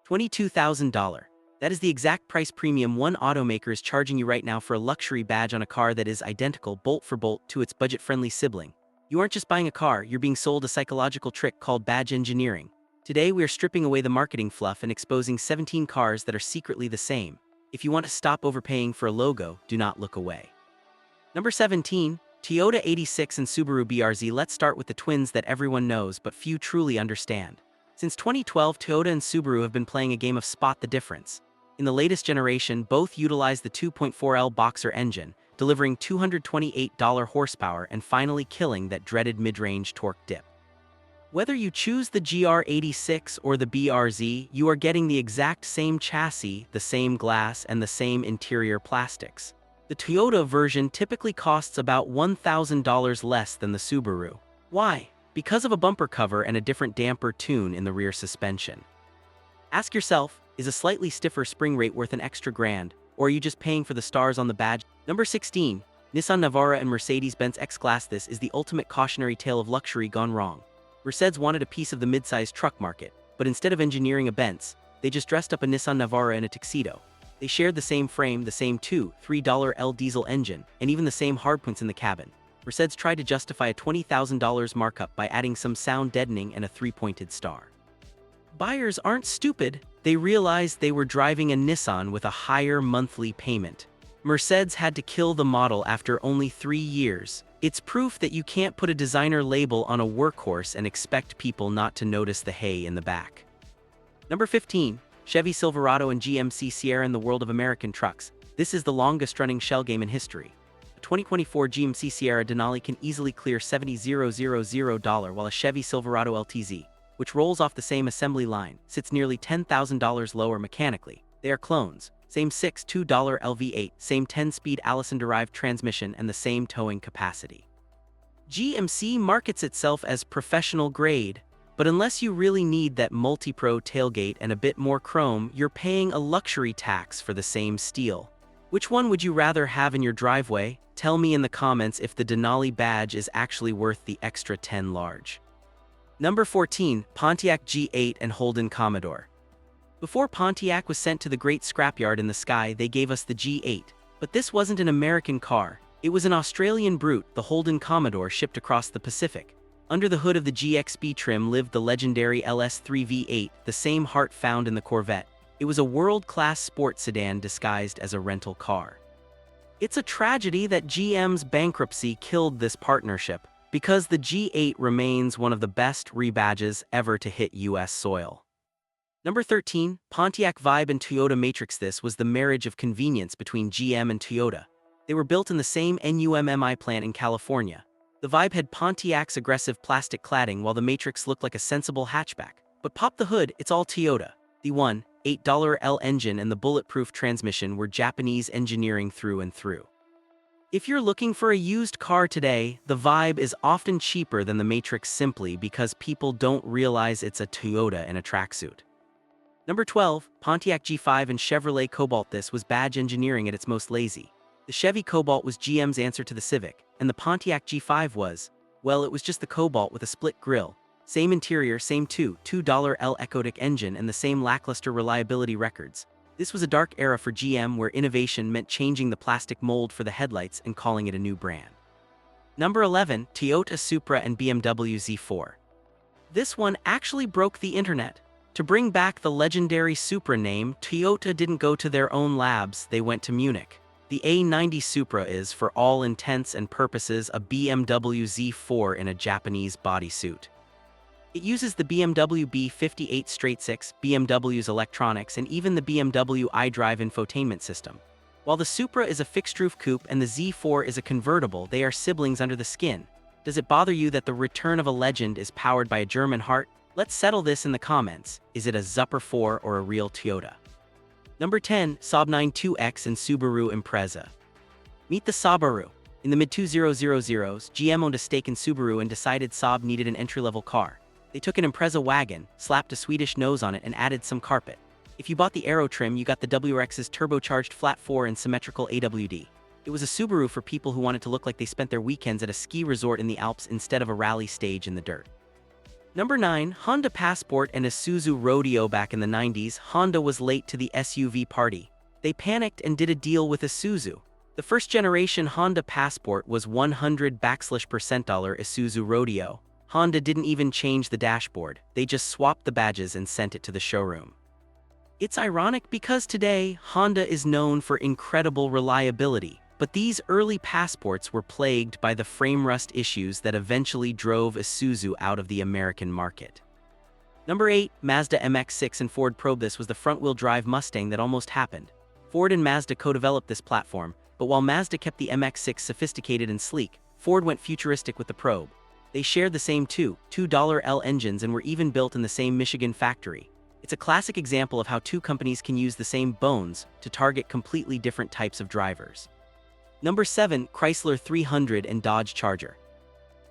$22,000. That is the exact price premium one automaker is charging you right now for a luxury badge on a car that is identical bolt for bolt to its budget-friendly sibling. You aren't just buying a car, you're being sold a psychological trick called badge engineering. Today we are stripping away the marketing fluff and exposing 17 cars that are secretly the same. If you want to stop overpaying for a logo, do not look away. Number 17. Toyota 86 and Subaru BRZ. Let's start with the twins that everyone knows but few truly understand. Since 2012, Toyota and Subaru have been playing a game of spot the difference. In the latest generation, both utilize the 2.4L Boxer engine, delivering $228 horsepower and finally killing that dreaded mid-range torque dip. Whether you choose the GR86 or the BRZ, you are getting the exact same chassis, the same glass, and the same interior plastics. The Toyota version typically costs about $1,000 less than the Subaru. Why? Because of a bumper cover and a different damper tune in the rear suspension. Ask yourself, is a slightly stiffer spring rate worth an extra grand, or are you just paying for the stars on the badge? Number 16. Nissan Navara and Mercedes-Benz X-Class. This is the ultimate cautionary tale of luxury gone wrong. Mercedes wanted a piece of the mid-size truck market, but instead of engineering a Benz, they just dressed up a Nissan Navara in a tuxedo. They shared the same frame, the same $2-3 diesel engine, and even the same hardpoints in the cabin. Mercedes tried to justify a $20,000 markup by adding some sound deadening and a three-pointed star. Buyers aren't stupid. They realized they were driving a Nissan with a higher monthly payment. Mercedes had to kill the model after only 3 years. It's proof that you can't put a designer label on a workhorse and expect people not to notice the hay in the back. Number 15. Chevy Silverado and GMC Sierra. In the world of American trucks, this is the longest-running shell game in history. A 2024 GMC Sierra Denali can easily clear $70,000, while a Chevy Silverado LTZ, which rolls off the same assembly line, sits nearly $10,000 lower mechanically. They are clones. Same $6.2 LV8, same 10-speed Allison-derived transmission, and the same towing capacity. GMC markets itself as professional grade, but unless you really need that multi-pro tailgate and a bit more chrome, you're paying a luxury tax for the same steel. Which one would you rather have in your driveway? Tell me in the comments if the Denali badge is actually worth the extra 10 large. Number 14. Pontiac G8 and Holden Commodore. Before Pontiac was sent to the great scrapyard in the sky, they gave us the G8. But this wasn't an American car. It was an Australian brute, the Holden Commodore, shipped across the Pacific. Under the hood of the GXB trim lived the legendary LS3 V8, the same heart found in the Corvette. It was a world-class sports sedan disguised as a rental car. It's a tragedy that GM's bankruptcy killed this partnership, because the G8 remains one of the best rebadges ever to hit US soil. Number 13. Pontiac Vibe and Toyota Matrix. This was the marriage of convenience between GM and Toyota. They were built in the same NUMMI plant in California. The Vibe had Pontiac's aggressive plastic cladding, while the Matrix looked like a sensible hatchback. But pop the hood, it's all Toyota. The $1.8L engine and the bulletproof transmission were Japanese engineering through and through. If you're looking for a used car today, the Vibe is often cheaper than the Matrix simply because people don't realize it's a Toyota in a tracksuit. Number 12. Pontiac G5 and Chevrolet Cobalt. This was badge engineering at its most lazy. The Chevy Cobalt was GM's answer to the Civic, and the Pontiac G5 was, well, it was just the Cobalt with a split grille. Same interior, same $2.L Ecodic engine, and the same lackluster reliability records. This was a dark era for GM where innovation meant changing the plastic mold for the headlights and calling it a new brand. Number 11. Toyota Supra and BMW Z4. This one actually broke the internet. To bring back the legendary Supra name, Toyota didn't go to their own labs, they went to Munich. The A90 Supra is, for all intents and purposes, a BMW Z4 in a Japanese bodysuit. It uses the BMW B58 straight-six, BMW's electronics, and even the BMW iDrive infotainment system. While the Supra is a fixed-roof coupe and the Z4 is a convertible, they are siblings under the skin. Does it bother you that the return of a legend is powered by a German heart? Let's settle this in the comments. Is it a Zupper 4 or a real Toyota? Number 10. Saab 92X and Subaru Impreza. Meet the Saabaru. In the mid-2000s, GM owned a stake in Subaru and decided Saab needed an entry-level car. They took an Impreza wagon, slapped a Swedish nose on it, and added some carpet. If you bought the Aero trim, you got the WRX's turbocharged flat 4 and symmetrical AWD. It was a Subaru for people who wanted to look like they spent their weekends at a ski resort in the Alps instead of a rally stage in the dirt. Number 9. Honda Passport and Isuzu Rodeo. Back in the 90s, Honda was late to the SUV party. They panicked and did a deal with Isuzu. The first generation Honda Passport was 100% Isuzu Rodeo. Honda didn't even change the dashboard, they just swapped the badges and sent it to the showroom. It's ironic because today, Honda is known for incredible reliability, but these early Passports were plagued by the frame rust issues that eventually drove Isuzu out of the American market. Number 8. Mazda MX-6 and Ford Probe. This was the front-wheel drive Mustang that almost happened. Ford and Mazda co-developed this platform, but while Mazda kept the MX-6 sophisticated and sleek, Ford went futuristic with the Probe. They shared the same $2.L engines and were even built in the same Michigan factory. It's a classic example of how two companies can use the same bones to target completely different types of drivers. Number 7. Chrysler 300 and Dodge Charger.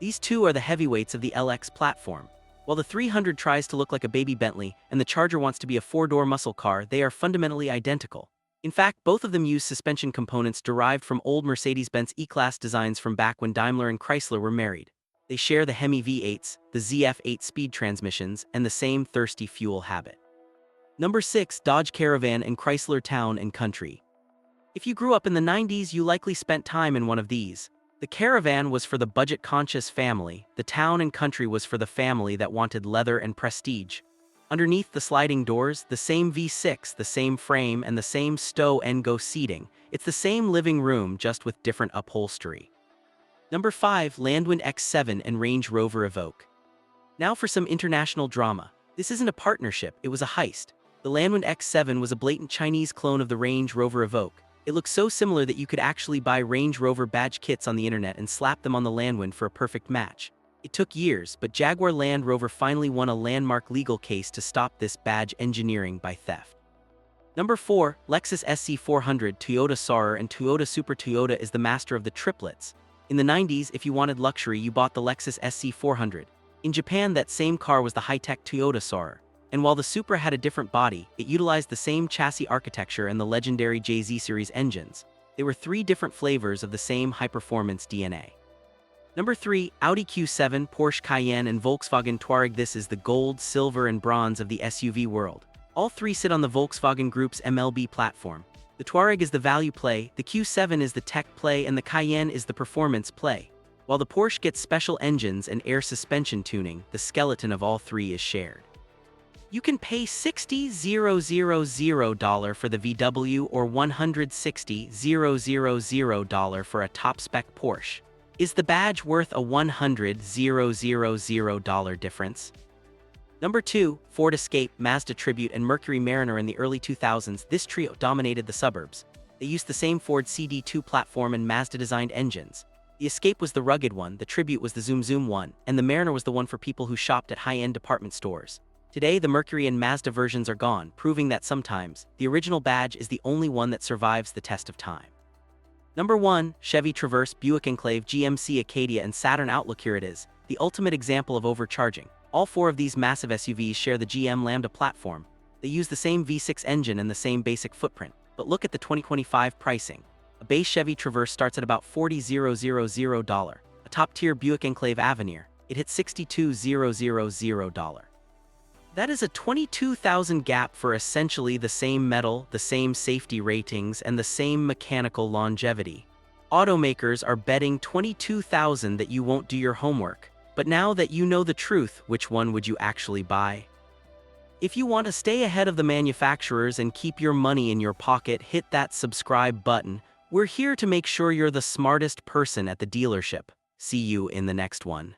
These two are the heavyweights of the LX platform. While the 300 tries to look like a baby Bentley and the Charger wants to be a four-door muscle car, they are fundamentally identical. In fact, both of them use suspension components derived from old Mercedes-Benz E-Class designs from back when Daimler and Chrysler were married. They share the Hemi V8s, the ZF8 speed transmissions, and the same thirsty fuel habit. Number 6. Dodge Caravan and Chrysler Town and Country. If you grew up in the 90s, you likely spent time in one of these. The Caravan was for the budget-conscious family, the Town and Country was for the family that wanted leather and prestige. Underneath the sliding doors, the same V6, the same frame, and the same stow-and-go seating. It's the same living room, just with different upholstery. Number 5. Landwind X7 and Range Rover Evoque. Now for some international drama. This isn't a partnership, it was a heist. The Landwind X7 was a blatant Chinese clone of the Range Rover Evoque. It looks so similar that you could actually buy Range Rover badge kits on the internet and slap them on the Landwind for a perfect match. It took years, but Jaguar Land Rover finally won a landmark legal case to stop this badge engineering by theft. Number 4. Lexus SC400, Toyota Saurer and Toyota Super. Toyota is the master of the triplets. In the 90s, if you wanted luxury, you bought the Lexus SC400. In Japan, that same car was the high-tech Toyota Saurer. And while the Supra had a different body, it utilized the same chassis architecture and the legendary JZ series engines. They were three different flavors of the same high-performance DNA. Number 3. Audi Q7, Porsche Cayenne and Volkswagen Touareg. This is the gold, silver and bronze of the SUV world. All three sit on the Volkswagen Group's MLB platform. The Touareg is the value play, the Q7 is the tech play, and the Cayenne is the performance play. While the Porsche gets special engines and air suspension tuning, the skeleton of all three is shared. You can pay $60,000 for the VW or $160,000 for a top-spec Porsche. Is the badge worth a $100,000 difference? Number 2. Ford Escape, Mazda Tribute and Mercury Mariner. In the early 2000s, this trio dominated the suburbs. They used the same Ford CD2 platform and Mazda-designed engines. The Escape was the rugged one, the Tribute was the zoom one, and the Mariner was the one for people who shopped at high-end department stores. Today, the Mercury and Mazda versions are gone, proving that sometimes, the original badge is the only one that survives the test of time. Number 1. Chevy Traverse, Buick Enclave, GMC Acadia and Saturn Outlook. Here it is, the ultimate example of overcharging. All four of these massive SUVs share the GM Lambda platform. They use the same V6 engine and the same basic footprint. But look at the 2025 pricing. A base Chevy Traverse starts at about $40,000. A top-tier Buick Enclave Avenir, it hits $62,000. That is a $22,000 gap for essentially the same metal, the same safety ratings, and the same mechanical longevity. Automakers are betting $22,000 that you won't do your homework. But now that you know the truth, which one would you actually buy? If you want to stay ahead of the manufacturers and keep your money in your pocket, hit that subscribe button. We're here to make sure you're the smartest person at the dealership. See you in the next one.